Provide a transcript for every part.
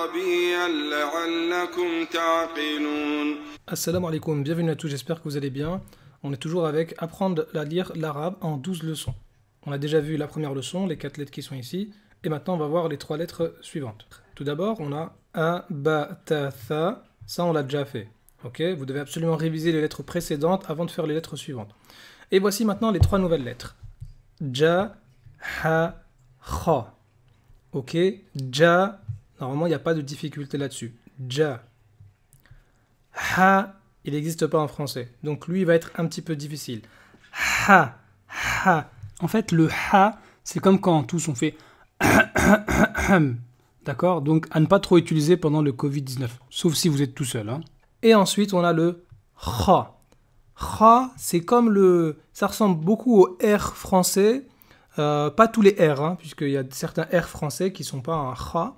عربيا لعلكم تعقلون. Assalamu alaikum, bienvenue à tous, j'espère que vous allez bien. On est toujours avec apprendre à lire l'arabe en 12 leçons. On a déjà vu la première leçon, les 4 lettres qui sont ici, et maintenant on va voir les 3 lettres suivantes. Tout d'abord, on a a, ba, ta, tha, ça on l'a déjà fait. Ok, vous devez absolument réviser les lettres précédentes avant de faire les lettres suivantes. Et voici maintenant les 3 nouvelles lettres. Ja, ha, kha. Ok, ja, normalement il n'y a pas de difficulté là-dessus. Ja. Ha, il n'existe pas en français. Donc lui, il va être un petit peu difficile. Ha, ha. En fait, le ha, c'est comme quand tous on fait d'accord? Donc, à ne pas trop utiliser pendant le Covid-19. Sauf si vous êtes tout seul. Hein. Et ensuite, on a le kha. Kha, c'est comme le... Ça ressemble beaucoup au R français. Pas tous les R, hein, puisqu'il y a certains R français qui ne sont pas un kha.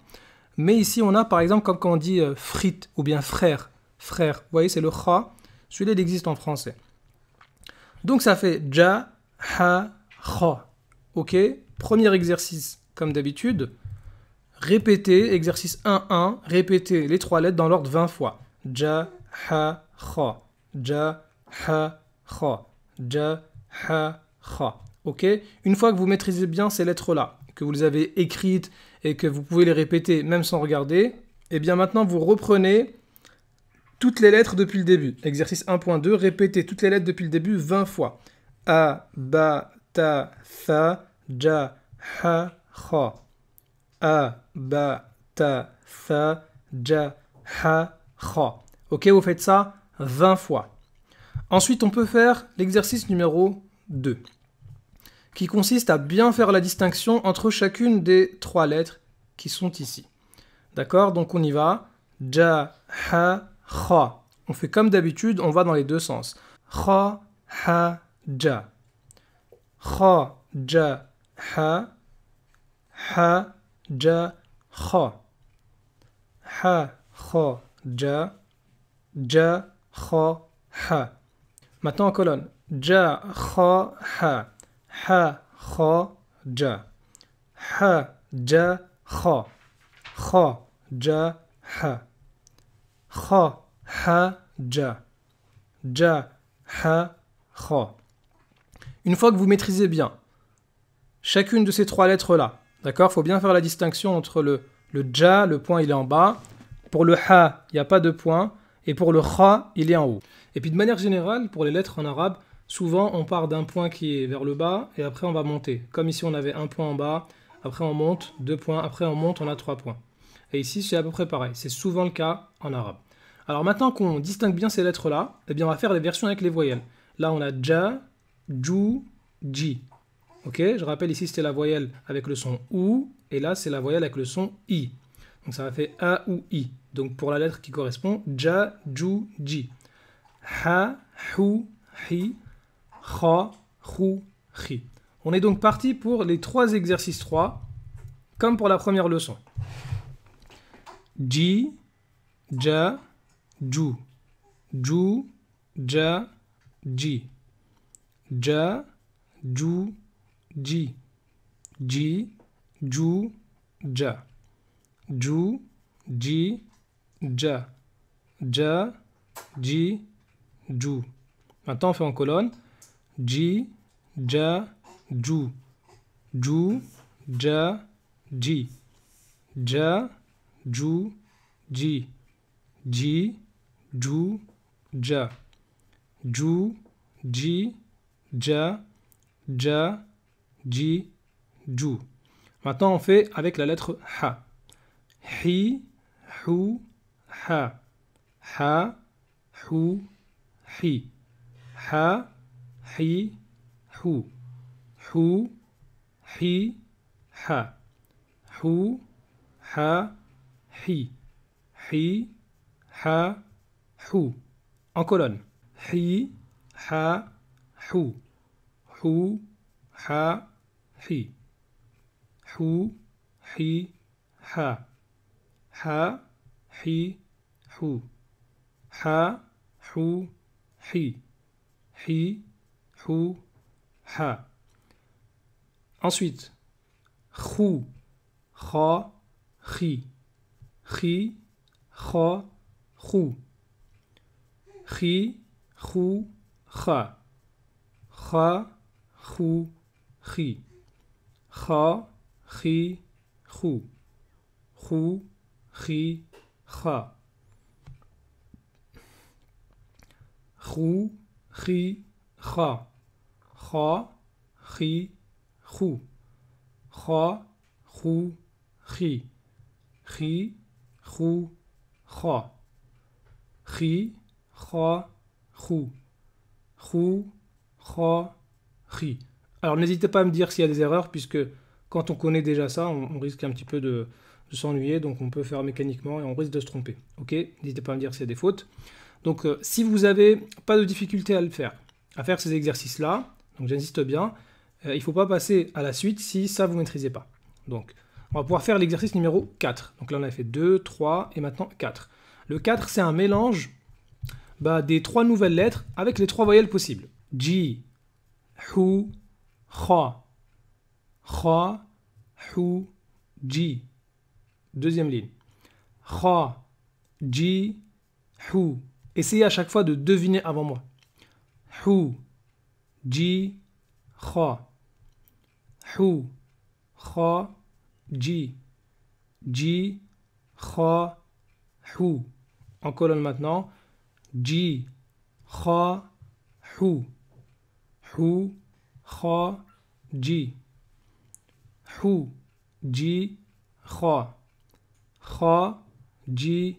Mais ici, on a par exemple, comme quand on dit frite ou bien frère. Frère, vous voyez, c'est le kha. Celui-là, il existe en français. Donc, ça fait ja, ha, kha. Ok? Premier exercice, comme d'habitude. Répétez, exercice 1-1, répétez les 3 lettres dans l'ordre 20 fois. Ja, ha, kha. Ja, ha, kha. Ja, ha, kha. Ok? Une fois que vous maîtrisez bien ces lettres-là, que vous les avez écrites et que vous pouvez les répéter même sans regarder, et bien maintenant vous reprenez toutes les lettres depuis le début. Exercice 1.2, répétez toutes les lettres depuis le début 20 fois. A, ba, ta, tha, ja, ha, kha. A, ba, ta, tha, ja, ha, kha. Ok, vous faites ça 20 fois. Ensuite, on peut faire l'exercice numéro 2, qui consiste à bien faire la distinction entre chacune des 3 lettres qui sont ici. D'accord? Donc on y va. Ja, ha, kha. On fait comme d'habitude, on va dans les deux sens. Kha, ha, ja. Kha, ja, ha. Ha, ja, kha. Ha, kha, ja. Ja, kha, ha. Maintenant en colonne. Ja, kha, ha. Ha, kha, ja. Ha, ja, kha. Kha, ja, ha. Kha, ha, ja. Ja, ha, kha. Une fois que vous maîtrisez bien chacune de ces 3 lettres-là, d'accord, il faut bien faire la distinction entre le ja, le point il est en bas. Pour le ha, il n'y a pas de point. Et pour le kha, il est en haut. Et puis de manière générale, pour les lettres en arabe, souvent on part d'un point qui est vers le bas et après on va monter. Comme ici on avait un point en bas, après on monte, 2 points, après on monte, on a 3 points. Et ici c'est à peu près pareil, c'est souvent le cas en arabe. Alors maintenant qu'on distingue bien ces lettres-là, eh bien on va faire les versions avec les voyelles. Là on a ja, ju, ji. Ok, je rappelle ici c'était la voyelle avec le son ou, et là c'est la voyelle avec le son i. Donc ça va faire a ou i. Donc pour la lettre qui correspond, ja, ju, ji. Ha, hu, hi, kha, khu, khi. On est donc parti pour les 3 exercices 3, comme pour la première leçon. Ji, ja, ju. Ju, ja, ji. Ja, ju, ji. Ji, ju, ja. Ju, ji, ja. Ja, ji, ju. Maintenant, on fait en colonne. Ji, ja, ju. Ju, ja, ji. Ja, ju, ji. Ji, ju, ja. Ju, ji, ja. Ja, ji, ju. Maintenant, on fait avec la lettre ha. Hi, hu, ha. Ha, hu, hi. Ha, hi, hu. Hu, hi, ha. Hu, ha, hi. Hi, ha, hu. En colonne. Hi, ha, hu. Hu, ha, hi. Hu, hi, ha. Ha, hi, hu. Ha, hu, hi. Hi, hu, ha. Ensuite, khu, kha, chi. Chi, Kha, Khu. Chi, Khu, Kha. Kha, Khu, Chi. Kha, Chi, Khu. Khu, Chi, Kha. Khu, Chi, Kha. Kha, Chi, Khu. Kha, Khu, Chi. Chi, Khu, Kha. Chi, Kha, Khu. Khu, Kha, Chi. Alors n'hésitez pas à me dire s'il y a des erreurs, puisque quand on connaît déjà ça, on risque un petit peu de s'ennuyer, donc on peut faire mécaniquement et on risque de se tromper. Ok? N'hésitez pas à me dire s'il y a des fautes. Donc si vous n'avez pas de difficulté à le faire, à faire ces exercices-là, donc j'insiste bien, il ne faut pas passer à la suite si ça vous ne maîtrisez pas. Donc on va pouvoir faire l'exercice numéro 4. Donc là on a fait 2, 3 et maintenant 4. Le 4 c'est un mélange des 3 nouvelles lettres avec les 3 voyelles possibles. Ji, Hu, Kha. Kha, Hu, Ji. Deuxième ligne. Kha, Ji, Hu. Essayez à chaque fois de deviner avant moi. Hu, Ji, Kha. Hu, Kha, Ji. Ji, Kha, Hu. En colonne maintenant. Ji, Kha, Hu. Hu, Kha, Ji. Hu, Ji, Kha. Kha, Ji,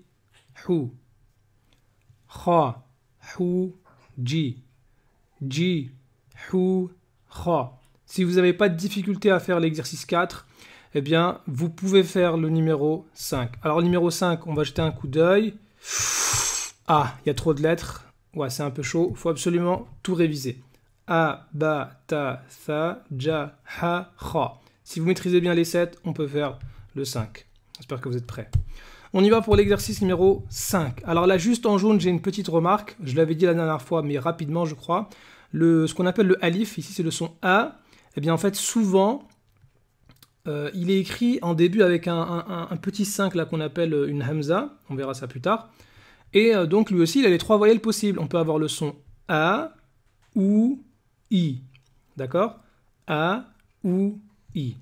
Hu. Kha, Hu, Ji. Ji, Hu, Kha. Si vous n'avez pas de difficulté à faire l'exercice 4, eh bien, vous pouvez faire le numéro 5. Alors, le numéro 5, on va jeter un coup d'œil. Ah, il y a trop de lettres. Ouais, c'est un peu chaud. Il faut absolument tout réviser. A, Ba, Ta, Tha, Ja, Ha, Kha. Si vous maîtrisez bien les 7, on peut faire le 5. J'espère que vous êtes prêts. On y va pour l'exercice numéro 5. Alors là, juste en jaune, j'ai une petite remarque. Je l'avais dit la dernière fois, mais rapidement, je crois. Ce qu'on appelle le alif, ici, c'est le son A. Eh bien, en fait, souvent, il est écrit en début avec un petit 5 là qu'on appelle une hamza. On verra ça plus tard. Et donc, lui aussi, il a les 3 voyelles possibles. On peut avoir le son A, ou, I. D'accord? A, ou, I.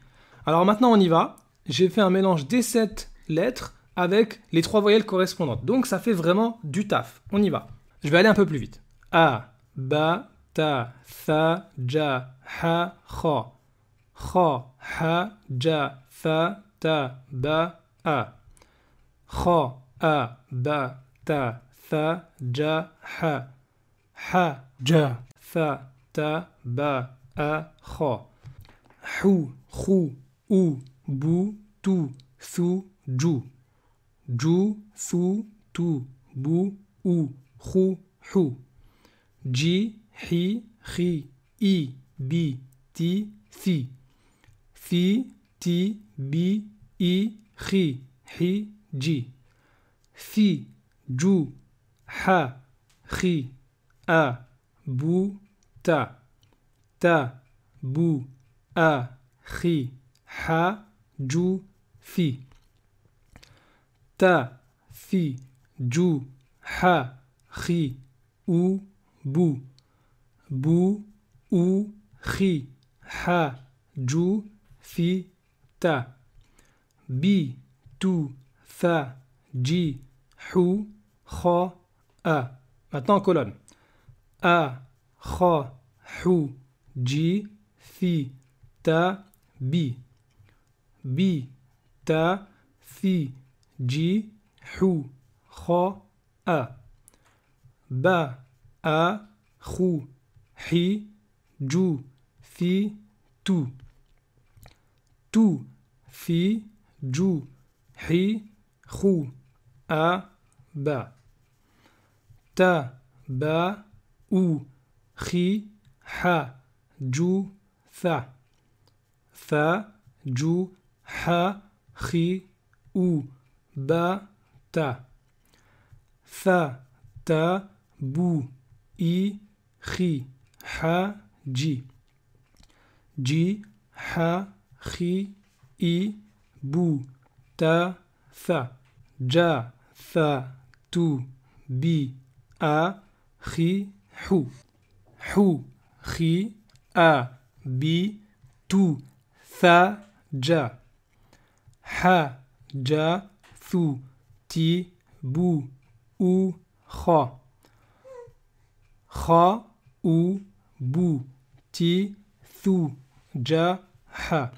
Alors maintenant, on y va. J'ai fait un mélange des 7 lettres avec les 3 voyelles correspondantes. Donc, ça fait vraiment du taf. On y va. Je vais aller un peu plus vite. A, Ba, Ta, Tha, Ja, Ha, Kha. Kha, Ha, Ja, Tha, Ta, Ba, A. Kha, A, Ba, Ta, Tha, Ja, Ha. Ha, Ja, Tha, Ta, Ba, A, Kha. Hu, Khu, Ou, Bu, Tu, Thu, Ju. Ju, Thu, Tu, Bu, U, Khu, Hu. Ji, Hi, Chi, I, Bi, Ti, Thi. Thi, Ti, Bi, I, Chi, Hi, Ji. Thi, Ju, Ha, Chi, A, Bu, Ta. Ta, Bu, A, Chi, Ha, Ju, Thi. Ta, Thi, Ju, Ha, Chi, U, Bu. Bu, U, Chi, Ha, Ju, Thi, Ta. Bi, Tu, Tha, Ji, Hu, Kha, A. Maintenant en colonne. A, Kha, Hu, Ji, Thi, Ta, Bi. Bi, Ta, Thi, Ji, Hu, Kha, A. Ba, A, Khu, Hi, Ju, Thi, Tu. Tu, Thi, Ju, Hi, Khu, A, Ba. Ta, Ba, U, Chi, Ha, Ju, Tha. Tha, Ju, Ha, Chi, U, Ba, Ta. Tha, Ta, Bu, I, Chi, Ha, Ji. Ji, Ha, Chi, I, Bu, Ta, Tha. ja, tha, tu, bi, a, khi, hu. Hu, khi, a, bi, tu, tha, ja. Ha, ja, thu, ti, bu, ou, kha. Kha, ou, bu, ti, thu, ja, ha.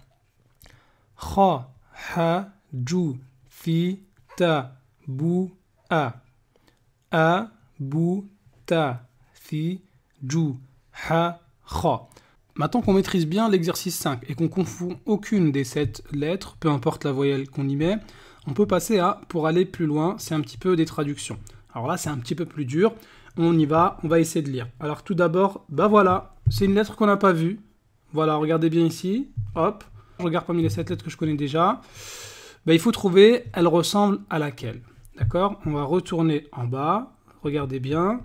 Kha, ha, ju, fi, ta, bu, a. A, bu, ta, fi, ju, ha, kha. Maintenant qu'on maîtrise bien l'exercice 5 et qu'on confond aucune des 7 lettres, peu importe la voyelle qu'on y met, on peut passer à, pour aller plus loin, c'est un petit peu des traductions. Alors là, c'est un petit peu plus dur. On y va, on va essayer de lire. Alors tout d'abord, bah voilà, c'est une lettre qu'on n'a pas vue. Voilà, regardez bien ici. Hop, je regarde parmi les 7 lettres que je connais déjà. Bah, il faut trouver, elle ressemble à laquelle. D'accord? On va retourner en bas. Regardez bien.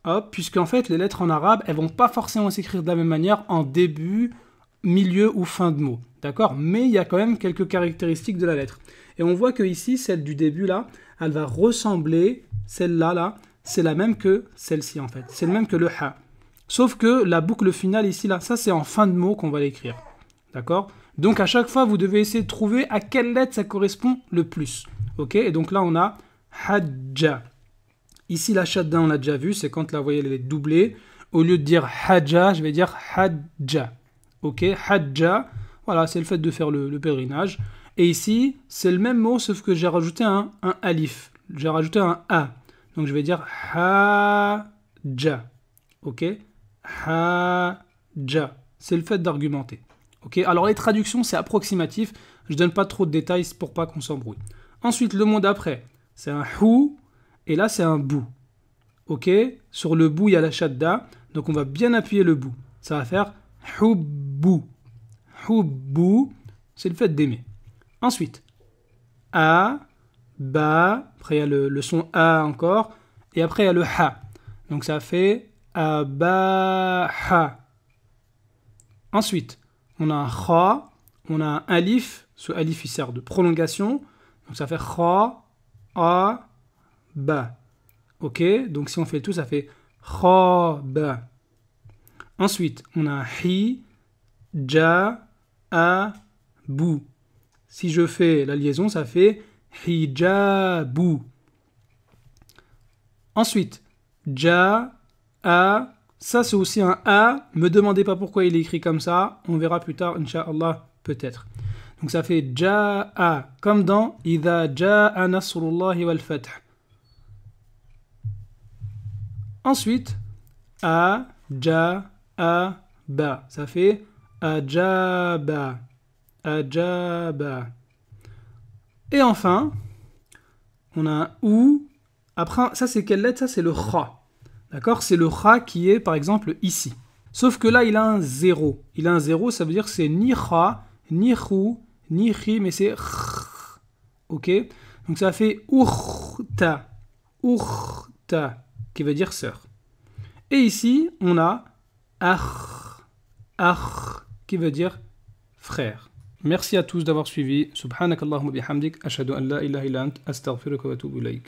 Hop, puisqu'en fait, les lettres en arabe, elles vont pas forcément s'écrire de la même manière en début, milieu ou fin de mot. D'accord? Mais il y a quand même quelques caractéristiques de la lettre. Et on voit que ici, celle du début là, elle va ressembler, celle-là, là, c'est la même que celle-ci en fait. C'est le même que le ha. Sauf que la boucle finale ici, là, ça c'est en fin de mot qu'on va l'écrire. D'accord? Donc à chaque fois, vous devez essayer de trouver à quelle lettre ça correspond le plus. Ok? Et donc là, on a hajja. Ici, la shadda, on l'a déjà vu, c'est quand la voyelle elle est doublée. Au lieu de dire hajja, je vais dire hajja. Ok? Hajja, voilà, c'est le fait de faire le pèlerinage. Et ici, c'est le même mot, sauf que j'ai rajouté un alif. J'ai rajouté un a. Donc je vais dire hajja. Ok? Hajja. C'est le fait d'argumenter. Ok? Alors les traductions, c'est approximatif. Je donne pas trop de détails pour pas qu'on s'embrouille. Ensuite, le mot d'après, c'est un hu. Et là, c'est un bou. Ok? Sur le bou, il y a la shadda. Donc, on va bien appuyer le bou. Ça va faire hubbu. Hubbu, c'est le fait d'aimer. Ensuite, a, ba. Après, il y a le son a encore. Et après, il y a le ha. Donc, ça fait abaha. Ensuite, on a un kha. On a un alif. Ce alif, il sert de prolongation. Donc, ça fait kha, a, ba. Ok, donc si on fait tout, ça fait kha, ba. Ensuite, on a hi, ja, a, bu. Si je fais la liaison, ça fait hijabu. Ensuite, ja, a, ça c'est aussi un a. Me demandez pas pourquoi il est écrit comme ça. On verra plus tard, incha'Allah, peut-être. Donc ça fait ja'a, comme dans Idha ja'a nasrullahi wal fath. Ensuite, a, ja, a, ba. Ça fait ajaba, ajaba. Et enfin, on a un ou. Après, ça c'est quelle lettre? Ça c'est le kha. D'accord? C'est le kha qui est par exemple ici. Sauf que là il a un 0. Il a un 0, ça veut dire que c'est ni kha, ni khu, ni khi, mais c'est kh. Ok? Donc ça fait ukhta, ukhta, qui veut dire sœur. Et ici, on a akh, akh, qui veut dire frère. Merci à tous d'avoir suivi. Subhanakallahumma bihamdik, ashhadu an la ilaha illa ant, astaghfiruka wa atubu ilayk.